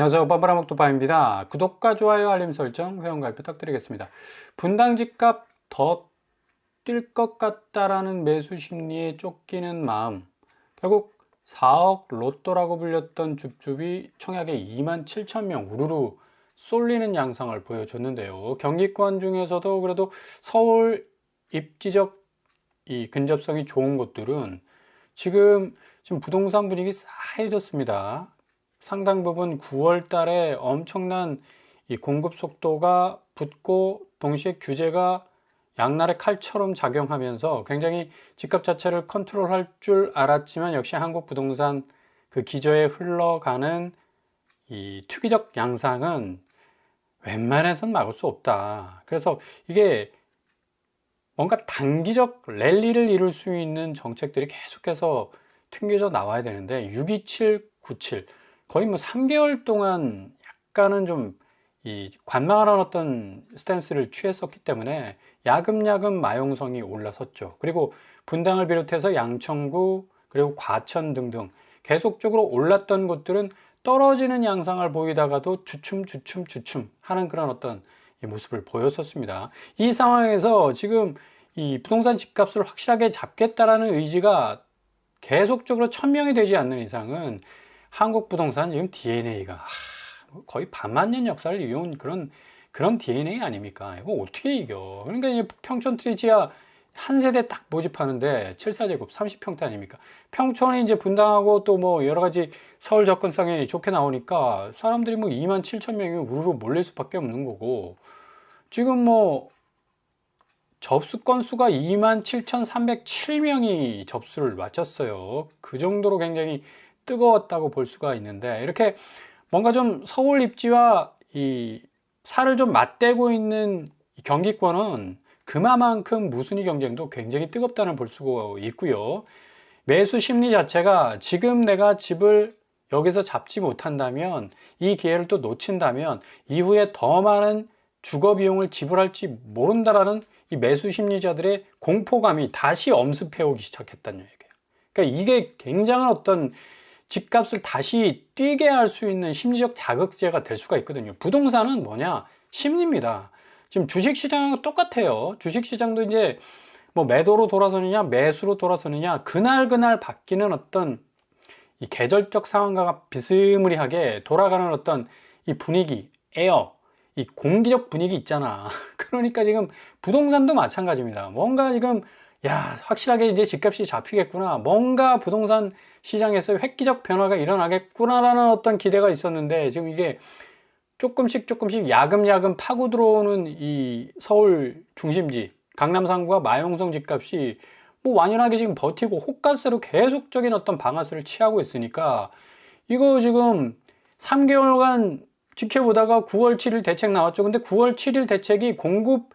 안녕하세요. 빠바라먹도빠입니다. 구독과 좋아요, 알림 설정, 회원가입 부탁드리겠습니다. 분당 집값 더 뛸 것 같다라는 매수 심리에 쫓기는 마음. 결국 4억 로또라고 불렸던 줍줍이 청약에 2만 7천 명 우르르 쏠리는 양상을 보여줬는데요. 경기권 중에서도 그래도 서울 입지적 이 근접성이 좋은 곳들은 지금 부동산 분위기 싸해졌습니다. 상당 부분 9월 달에 엄청난 이 공급 속도가 붙고 동시에 규제가 양날의 칼처럼 작용하면서 굉장히 집값 자체를 컨트롤할 줄 알았지만 역시 한국 부동산 그 기저에 흘러가는 이 투기적 양상은 웬만해선 막을 수 없다. 그래서 이게 뭔가 단기적 랠리를 이룰 수 있는 정책들이 계속해서 튕겨져 나와야 되는데 627, 97 거의 뭐 3개월 동안 약간은 좀 이 관망하는 어떤 스탠스를 취했었기 때문에 야금야금 마용성이 올라섰죠. 그리고 분당을 비롯해서 양천구 그리고 과천 등등 계속적으로 올랐던 곳들은 떨어지는 양상을 보이다가도 주춤 하는 그런 어떤 모습을 보였었습니다. 이 상황에서 지금 이 부동산 집값을 확실하게 잡겠다라는 의지가 계속적으로 천명이 되지 않는 이상은 한국 부동산 지금 DNA가 거의 반만 년 역사를 이어온 그런 DNA 아닙니까? 이거 어떻게 이겨? 그러니까 이제 평촌 트리지아 한 세대 딱 모집하는데 7사제곱 30평대 아닙니까? 평촌이 이제 분당하고 또 뭐 여러 가지 서울 접근성이 좋게 나오니까 사람들이 뭐 2만 7천 명이 우르르 몰릴 수밖에 없는 거고 지금 뭐 접수 건수가 27,307명이 접수를 마쳤어요. 그 정도로 굉장히 뜨거웠다고 볼 수가 있는데 이렇게 뭔가 좀 서울 입지와 이 살을 좀 맞대고 있는 경기권은 그만큼 무순위 경쟁도 굉장히 뜨겁다는 볼 수가 있고요. 매수 심리 자체가 지금 내가 집을 여기서 잡지 못한다면 이 기회를 또 놓친다면 이후에 더 많은 주거 비용을 지불할지 모른다라는 이 매수 심리자들의 공포감이 다시 엄습해오기 시작했다는 얘기예요. 그러니까 이게 굉장한 어떤 집값을 다시 뛰게 할 수 있는 심리적 자극제가 될 수가 있거든요. 부동산은 뭐냐? 심리입니다. 지금 주식시장하고 똑같아요. 주식시장도 이제 뭐 매도로 돌아서느냐, 매수로 돌아서느냐, 그날 바뀌는 어떤 이 계절적 상황과 비스무리하게 돌아가는 어떤 이 분위기, 에어, 이 공기적 분위기 있잖아. 그러니까 지금 부동산도 마찬가지입니다. 뭔가 지금 야, 확실하게 이제 집값이 잡히겠구나. 뭔가 부동산 시장에서 획기적 변화가 일어나겠구나라는 어떤 기대가 있었는데 지금 이게 조금씩 야금야금 파고 들어오는 이 서울 중심지, 강남 상구와 마용성 집값이 뭐 완연하게 지금 버티고 호가세로 계속적인 어떤 방아쇠를 취하고 있으니까 이거 지금 3개월간 지켜보다가 9월 7일 대책 나왔죠. 근데 9월 7일 대책이 공급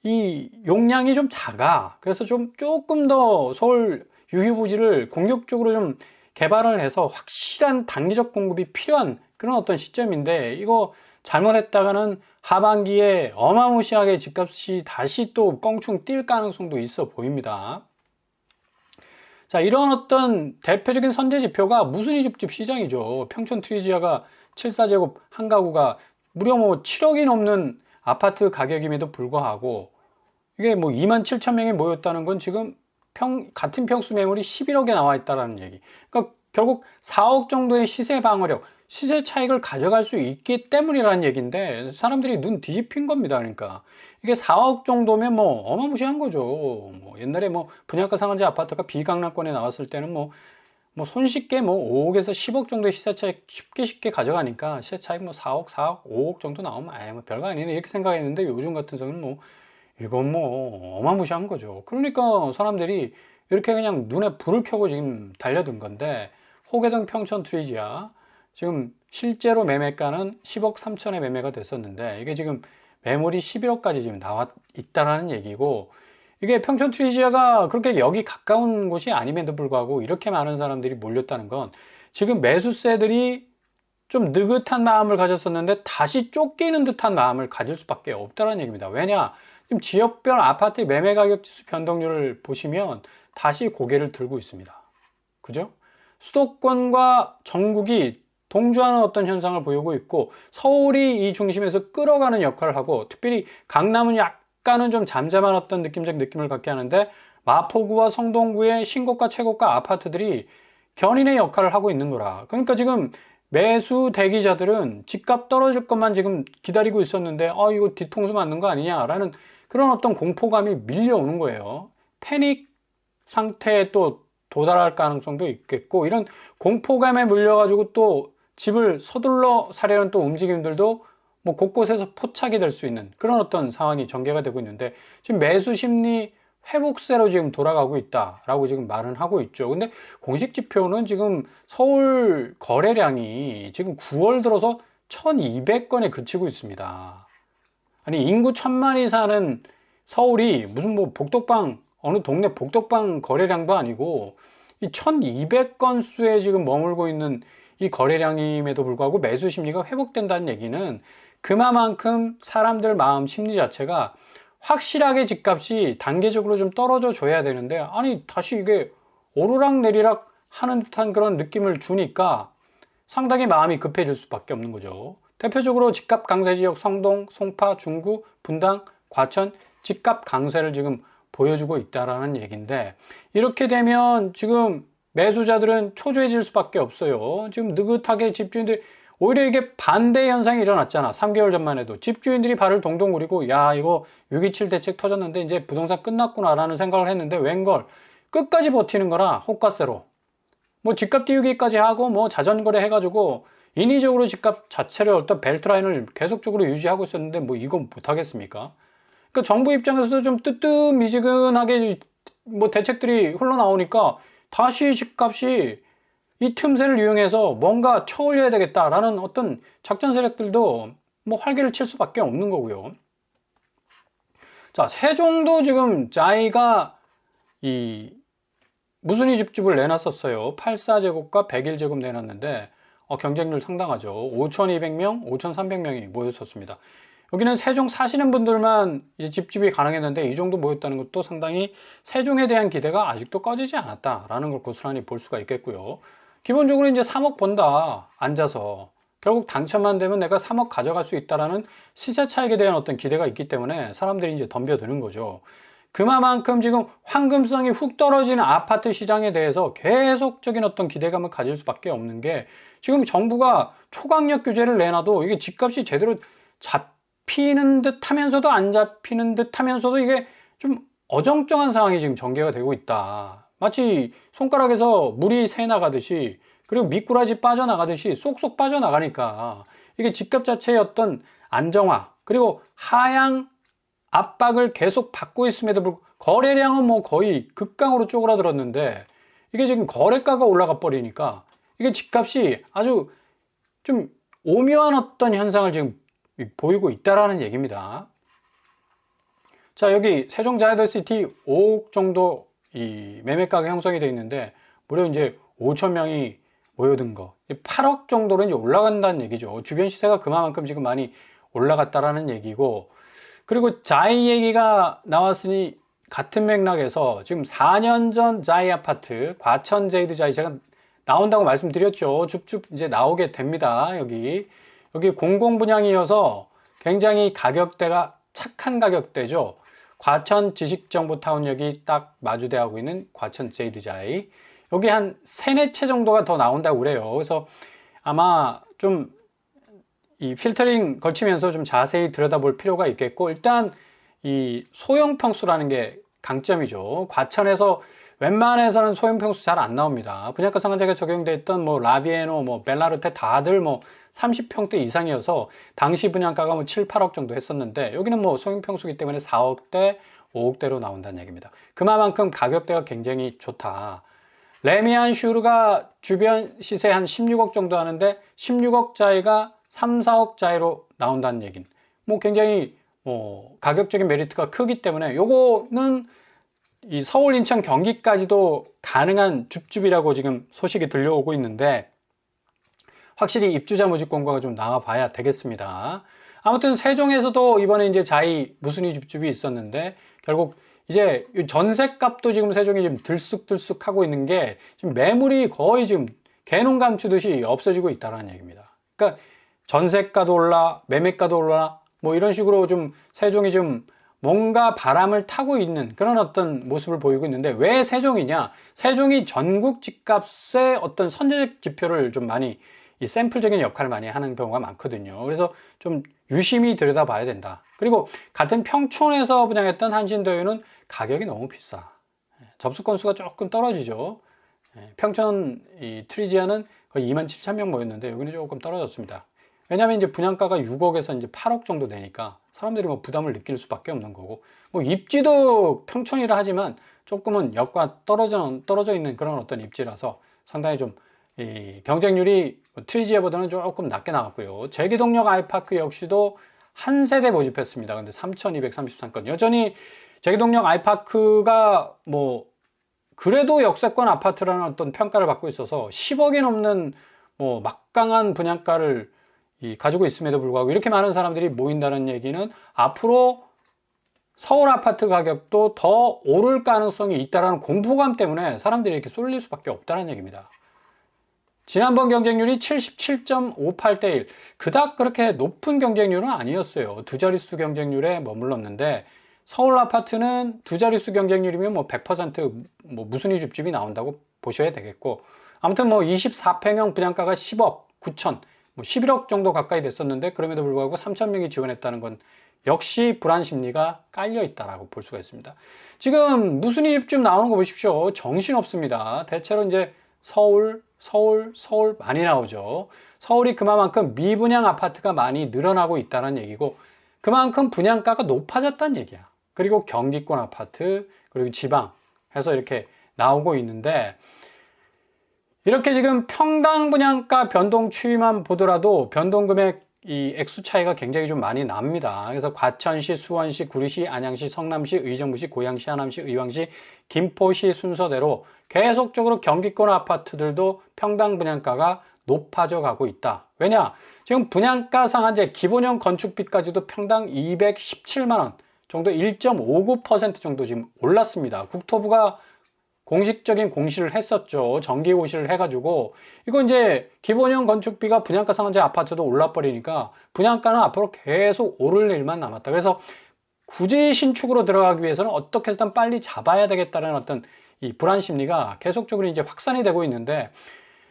이 용량이 좀 작아. 그래서 좀 조금 더 서울 유휴부지를 공격적으로 좀 개발을 해서 확실한 단기적 공급이 필요한 그런 어떤 시점인데 이거 잘못했다가는 하반기에 어마무시하게 집값이 다시 또 껑충 뛸 가능성도 있어 보입니다. 자, 이런 어떤 대표적인 선제 지표가 무순위 집집 시장이죠. 평촌 트리지아가 7사제곱 한 가구가 무려 뭐 7억이 넘는 아파트 가격임에도 불구하고 이게 뭐 2만 7천 명이 모였다는 건 지금 같은 평수 매물이 11억에 나와 있다라는 얘기. 그러니까 결국 4억 정도의 시세 방어력, 시세 차익을 가져갈 수 있기 때문이라는 얘기인데 사람들이 눈 뒤집힌 겁니다. 그러니까 이게 4억 정도면 뭐 어마무시한 거죠. 뭐 옛날에 뭐 분양가 상한제 아파트가 비강남권에 나왔을 때는 뭐 손쉽게 뭐 5억에서 10억 정도의 시세 차익 쉽게 가져가니까 시세 차익 뭐 4억, 5억 정도 나오면 아예 뭐 별거 아니네 이렇게 생각했는데 요즘 같은 경우는 뭐 이건 뭐 어마무시한 거죠. 그러니까 사람들이 이렇게 그냥 눈에 불을 켜고 지금 달려든 건데 호계동 평촌 트리지아 지금 실제로 매매가는 10억 3천에 매매가 됐었는데 이게 지금 매물이 11억까지 지금 나와 있다라는 얘기고 이게 평촌 트리지아가 그렇게 여기 가까운 곳이 아님에도 불구하고 이렇게 많은 사람들이 몰렸다는 건 지금 매수세들이 좀 느긋한 마음을 가졌었는데 다시 쫓기는 듯한 마음을 가질 수밖에 없다는 얘기입니다. 왜냐? 지금 지역별 아파트 매매 가격 지수 변동률을 보시면 다시 고개를 들고 있습니다. 그죠? 수도권과 전국이 동조하는 어떤 현상을 보이고 있고, 서울이 이 중심에서 끌어가는 역할을 하고, 특별히 강남은 약간은 좀 잠잠한 어떤 느낌적 느낌을 갖게 하는데, 마포구와 성동구의 신고가 최고가 아파트들이 견인의 역할을 하고 있는 거라. 그러니까 지금 매수 대기자들은 집값 떨어질 것만 지금 기다리고 있었는데, 이거 뒤통수 맞는 거 아니냐라는 그런 어떤 공포감이 밀려오는 거예요. 패닉 상태에 또 도달할 가능성도 있겠고, 이런 공포감에 물려가지고 또 집을 서둘러 사려는 또 움직임들도 뭐 곳곳에서 포착이 될 수 있는 그런 어떤 상황이 전개가 되고 있는데, 지금 매수 심리 회복세로 지금 돌아가고 있다라고 지금 말은 하고 있죠. 근데 공식 지표는 지금 서울 거래량이 지금 9월 들어서 1200건에 그치고 있습니다. 아니, 인구 1000만이 사는 서울이 무슨 뭐 복덕방, 어느 동네 복덕방 거래량도 아니고 이 1200건 수에 지금 머물고 있는 이 거래량임에도 불구하고 매수 심리가 회복된다는 얘기는 그만큼 사람들 마음 심리 자체가 확실하게 집값이 단계적으로 좀 떨어져 줘야 되는데, 아니 다시 이게 오르락 내리락 하는 듯한 그런 느낌을 주니까 상당히 마음이 급해질 수밖에 없는 거죠. 대표적으로 집값 강세 지역 성동, 송파, 중구, 분당, 과천 집값 강세를 지금 보여주고 있다라는 얘기인데, 이렇게 되면 지금 매수자들은 초조해질 수밖에 없어요. 지금 느긋하게 집주인들이, 오히려 이게 반대 현상이 일어났잖아. 3개월 전만 해도 집주인들이 발을 동동 구리고, 야 이거 6.27 대책 터졌는데 이제 부동산 끝났구나 라는 생각을 했는데, 웬걸 끝까지 버티는 거라. 호가세로 뭐 집값 띄우기까지 하고 뭐 자전거래 해가지고 인위적으로 집값 자체를 어떤 벨트라인을 계속적으로 유지하고 있었는데, 뭐 이건 못하겠습니까? 그러니까 정부 입장에서도 좀 뜨뜻미지근하게 뭐 대책들이 흘러나오니까 다시 집값이 이 틈새를 이용해서 뭔가 쳐올려야 되겠다라는 어떤 작전 세력들도 뭐 활기를 칠 수밖에 없는 거고요. 자, 세종도 지금 자이가 이 무순위 집집을 내놨었어요. 84제곱과 101제곱 내놨는데 경쟁률 상당하죠. 5200명, 5300명이 모였었습니다. 여기는 세종 사시는 분들만 이제 집집이 가능했는데 이 정도 모였다는 것도 상당히 세종에 대한 기대가 아직도 꺼지지 않았다라는 걸 고스란히 볼 수가 있겠고요. 기본적으로 이제 3억 번다 앉아서 결국 당첨만 되면 내가 3억 가져갈 수 있다라는 시세 차익에 대한 어떤 기대가 있기 때문에 사람들이 이제 덤벼드는 거죠. 그만큼 지금 황금성이 훅 떨어지는 아파트 시장에 대해서 계속적인 어떤 기대감을 가질 수밖에 없는 게, 지금 정부가 초강력 규제를 내놔도 이게 집값이 제대로 잡히는 듯 하면서도 안 잡히는 듯 하면서도 이게 좀 어정쩡한 상황이 지금 전개가 되고 있다. 마치 손가락에서 물이 새나가듯이, 그리고 미꾸라지 빠져나가듯이 쏙쏙 빠져나가니까 이게 집값 자체의 어떤 안정화, 그리고 하향 압박을 계속 받고 있음에도 불구하고 거래량은 뭐 거의 급강으로 쪼그라들었는데, 이게 지금 거래가가 올라가 버리니까 이게 집값이 아주 좀 오묘한 어떤 현상을 지금 보이고 있다라는 얘기입니다. 자, 여기 세종 자이더시티 5억 정도 이 매매가가 형성이 되어 있는데 무려 이제 5,000명이 모여든 거, 8억 정도로 이제 올라간다는 얘기죠. 주변 시세가 그만큼 지금 많이 올라갔다라는 얘기고, 그리고 자이 얘기가 나왔으니 같은 맥락에서 지금 4년 전 자이 아파트 과천 제이드 자이 제가 나온다고 말씀드렸죠. 줍줍 이제 나오게 됩니다. 여기 공공 분양이어서 굉장히 가격대가 착한 가격대죠. 과천 지식정보타운역이 딱 마주대하고 있는 과천 제이드 자이, 여기 한 3-4채 정도가 더 나온다고 그래요. 그래서 아마 좀 이 필터링 걸치면서 좀 자세히 들여다볼 필요가 있겠고, 일단 이 소형 평수라는 게 강점이죠. 과천에서 웬만해서는 소형 평수 잘 안 나옵니다. 분양가 상한제가 적용돼 있던 뭐 라비에노, 뭐 벨라르테 다들 뭐 30평대 이상이어서 당시 분양가가 뭐 7, 8억 정도 했었는데, 여기는 뭐 소형 평수이기 때문에 4억대, 5억대로 나온다는 얘기입니다. 그만큼 가격대가 굉장히 좋다. 레미안 슈르가 주변 시세 한 16억 정도 하는데 16억짜리가 3, 4억짜리로 나온다는 얘기는 뭐 굉장히 가격적인 메리트가 크기 때문에 요거는 이 서울, 인천, 경기까지도 가능한 줍줍이라고 지금 소식이 들려오고 있는데, 확실히 입주자 모집 공고가 좀 나와 봐야 되겠습니다. 아무튼 세종에서도 이번에 이제 자이 무순위 줍줍이 있었는데, 결국 이제 전셋값도 지금 세종이 지금 들쑥들쑥 하고 있는 게, 지금 매물이 거의 지금 개눈 감추듯이 없어지고 있다는 얘기입니다. 그러니까 전세가도 올라, 매매가도 올라, 뭐 이런 식으로 좀 세종이 좀 뭔가 바람을 타고 있는 그런 어떤 모습을 보이고 있는데, 왜 세종이냐? 세종이 전국 집값의 어떤 선제적 지표를 좀 많이, 이 샘플적인 역할을 많이 하는 경우가 많거든요. 그래서 좀 유심히 들여다봐야 된다. 그리고 같은 평촌에서 분양했던 한신더유는 가격이 너무 비싸. 접수 건수가 조금 떨어지죠. 평촌 이 트리지아는 거의 27,000명 모였는데 여기는 조금 떨어졌습니다. 왜냐하면 이제 분양가가 6억에서 이제 8억 정도 되니까 사람들이 뭐 부담을 느낄 수밖에 없는 거고, 뭐 입지도 평촌이라 하지만 조금은 역과 떨어져 있는 그런 어떤 입지라서 상당히 좀 이 경쟁률이 트리지아보다는 조금 낮게 나왔고요. 제기동력 아이파크 역시도 한 세대 모집했습니다. 근데 3,233건. 여전히 제기동력 아이파크가 뭐 그래도 역세권 아파트라는 어떤 평가를 받고 있어서 10억이 넘는 뭐 막강한 분양가를 가지고 있음에도 불구하고 이렇게 많은 사람들이 모인다는 얘기는 앞으로 서울 아파트 가격도 더 오를 가능성이 있다는 공포감 때문에 사람들이 이렇게 쏠릴 수밖에 없다는 얘기입니다. 지난번 경쟁률이 77.58대 1. 그닥 그렇게 높은 경쟁률은 아니었어요. 두 자릿수 경쟁률에 머물렀는데, 서울 아파트는 두 자릿수 경쟁률이면 뭐 100% 뭐 무순위 줍집이 나온다고 보셔야 되겠고, 아무튼 뭐 24평형 분양가가 10억 9천, 뭐 11억 정도 가까이 됐었는데, 그럼에도 불구하고 3,000명이 지원했다는 건 역시 불안 심리가 깔려 있다라고 볼 수가 있습니다. 지금 무순위 줍집 나오는 거 보십시오. 정신없습니다. 대체로 이제 서울 많이 나오죠. 서울이 그만큼 미분양 아파트가 많이 늘어나고 있다는 얘기고, 그만큼 분양가가 높아졌다는 얘기야. 그리고 경기권 아파트, 그리고 지방 해서 이렇게 나오고 있는데, 이렇게 지금 평당 분양가 변동 추이만 보더라도 변동 금액 이 액수 차이가 굉장히 좀 많이 납니다. 그래서 과천시, 수원시, 구리시, 안양시, 성남시, 의정부시, 고양시, 하남시, 의왕시, 김포시 순서대로 계속적으로 경기권 아파트들도 평당 분양가가 높아져 가고 있다. 왜냐? 지금 분양가 상한제 기본형 건축비까지도 평당 217만 원 정도, 1.59% 정도 지금 올랐습니다. 국토부가 공식적인 공시를 했었죠. 정기 공시를 해가지고, 이거 이제 기본형 건축비가 분양가 상한제 아파트도 올라버리니까 분양가는 앞으로 계속 오를 일만 남았다. 그래서 굳이 신축으로 들어가기 위해서는 어떻게 해서든 빨리 잡아야 되겠다는 어떤 이 불안 심리가 계속적으로 이제 확산이 되고 있는데,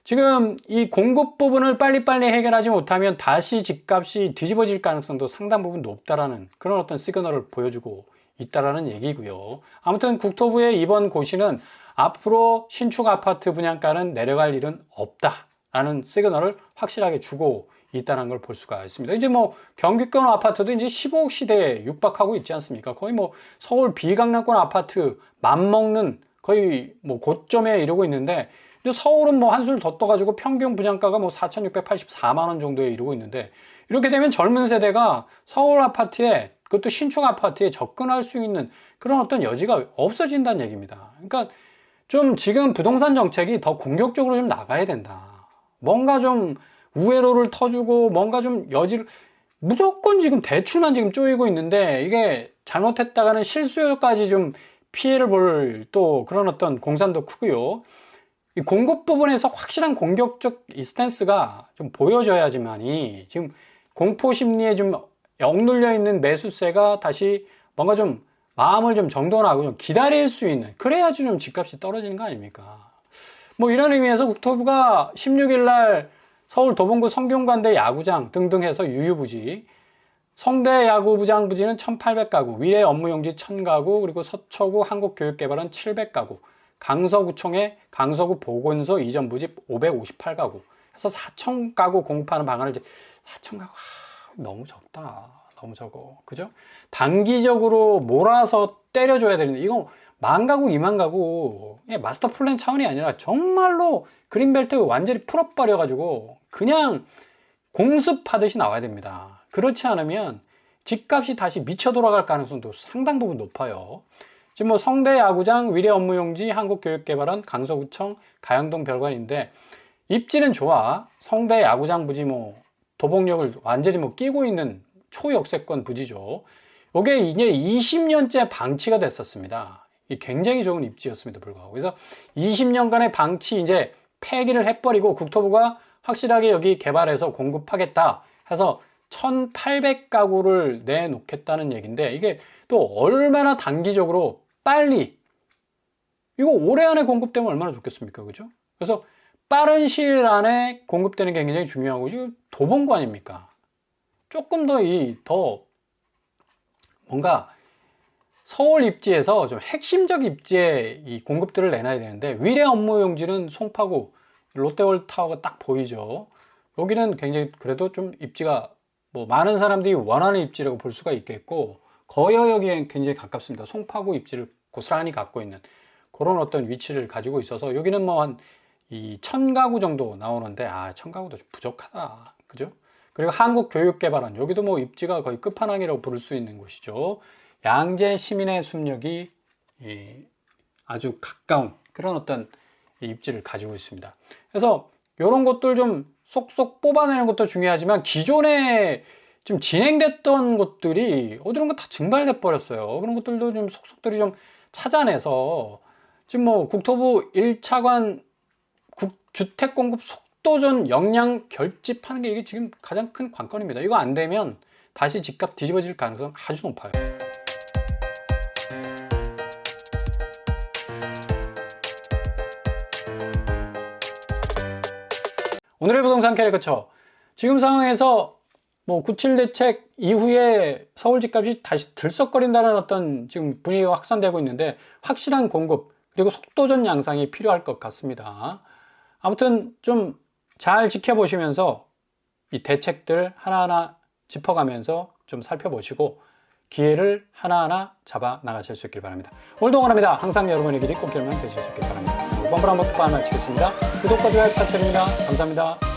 지금 이 공급 부분을 빨리빨리 해결하지 못하면 다시 집값이 뒤집어질 가능성도 상당 부분 높다라는 그런 어떤 시그널을 보여주고 있다라는 얘기고요. 아무튼 국토부의 이번 고시는 앞으로 신축 아파트 분양가는 내려갈 일은 없다라는 시그널을 확실하게 주고 있다는 걸 볼 수가 있습니다. 이제 뭐 경기권 아파트도 이제 15억 시대에 육박하고 있지 않습니까? 거의 뭐 서울 비강남권 아파트 맘먹는 거의 뭐 고점에 이르고 있는데, 이제 서울은 뭐 한술 더 떠가지고 평균 분양가가 뭐 4,684만 원 정도에 이르고 있는데, 이렇게 되면 젊은 세대가 서울 아파트에, 그것도 신축 아파트에 접근할 수 있는 그런 어떤 여지가 없어진다는 얘기입니다. 그러니까 좀 지금 부동산 정책이 더 공격적으로 좀 나가야 된다. 뭔가 좀 우회로를 터주고 뭔가 좀 여지를, 무조건 지금 대출만 지금 쪼이고 있는데, 이게 잘못했다가는 실수요까지 좀 피해를 볼 또 그런 어떤 공산도 크고요. 이 공급 부분에서 확실한 공격적 이 스탠스가 좀 보여져야지만이, 지금 공포 심리에 좀 억눌려 있는 매수세가 다시 뭔가 좀 마음을 좀 정돈하고 좀 기다릴 수 있는, 그래야지 좀 집값이 떨어지는 거 아닙니까? 뭐 이런 의미에서 국토부가 16일 날 서울 도봉구 성균관대 야구장 등등 해서 유유부지, 성대 야구부장 부지는 1,800가구, 위례 업무용지 1,000가구, 그리고 서초구 한국교육개발원 700가구, 강서구청에 강서구 보건소 이전 부지 558가구 해서 4,000가구 공급하는 방안을, 이제 4,000가구 너무 적다. 너무 적어. 그죠? 단기적으로 몰아서 때려줘야 되는데, 이거 10,000가구, 20,000가구 마스터 플랜 차원이 아니라 정말로 그린벨트 완전히 풀어버려가지고 그냥 공습하듯이 나와야 됩니다. 그렇지 않으면 집값이 다시 미쳐 돌아갈 가능성도 상당 부분 높아요. 지금 뭐 성대 야구장, 위례 업무용지, 한국교육개발원, 강서구청, 가양동 별관인데, 입지는 좋아. 성대 야구장 부지 뭐 도봉역을 완전히 뭐 끼고 있는 초역세권 부지죠. 이게 이제 20년째 방치가 됐었습니다. 굉장히 좋은 입지였음에도 불구하고. 그래서 20년간의 방치 이제 폐기를 해버리고 국토부가 확실하게 여기 개발해서 공급하겠다 해서 1800가구를 내놓겠다는 얘기인데, 이게 또 얼마나 단기적으로 빨리, 이거 올해 안에 공급되면 얼마나 좋겠습니까? 그죠? 그래서 빠른 시일 안에 공급되는 게 굉장히 중요하고, 이거 도봉구 아닙니까? 조금 더 뭔가 서울 입지에서 좀 핵심적 입지에 이 공급들을 내놔야 되는데, 위례 업무용지는 송파구 롯데월타워가 딱 보이죠. 여기는 굉장히 그래도 좀 입지가 뭐 많은 사람들이 원하는 입지라고 볼 수가 있겠고, 거여역에 굉장히 가깝습니다. 송파구 입지를 고스란히 갖고 있는 그런 어떤 위치를 가지고 있어서, 여기는 뭐 한 이 1000가구 정도 나오는데, 1000가구도 좀 부족하다. 그죠? 그리고 한국교육개발원, 여기도 뭐 입지가 거의 끝판왕이라고 부를 수 있는 곳이죠. 양재 시민의 숲역이 아주 가까운 그런 어떤 입지를 가지고 있습니다. 그래서 이런 것들 좀 쏙쏙 뽑아내는 것도 중요하지만, 기존에 좀 진행됐던 것들이 어디론가 다 증발돼 버렸어요. 그런 것들도 좀 속속들이 좀 찾아내서, 지금 뭐 국토부 1차관 주택 공급 속도전 역량 결집하는 게 이게 지금 가장 큰 관건입니다. 이거 안 되면 다시 집값 뒤집어질 가능성 아주 높아요. 오늘의 부동산 캐리커처, 지금 상황에서 뭐 97 대책 이후에 서울 집값이 다시 들썩거린다는 어떤 지금 분위기가 확산되고 있는데, 확실한 공급 그리고 속도전 양상이 필요할 것 같습니다. 아무튼 좀 잘 지켜보시면서 이 대책들 하나하나 짚어가면서 좀 살펴보시고 기회를 하나하나 잡아 나가실 수 있길 바랍니다. 오늘도 응원합니다. 항상 여러분의 길이 꽃길만 되실 수 있길 바랍니다. 이번 번 한번 마치겠습니다. 구독과 좋아요 부탁드립니다. 감사합니다.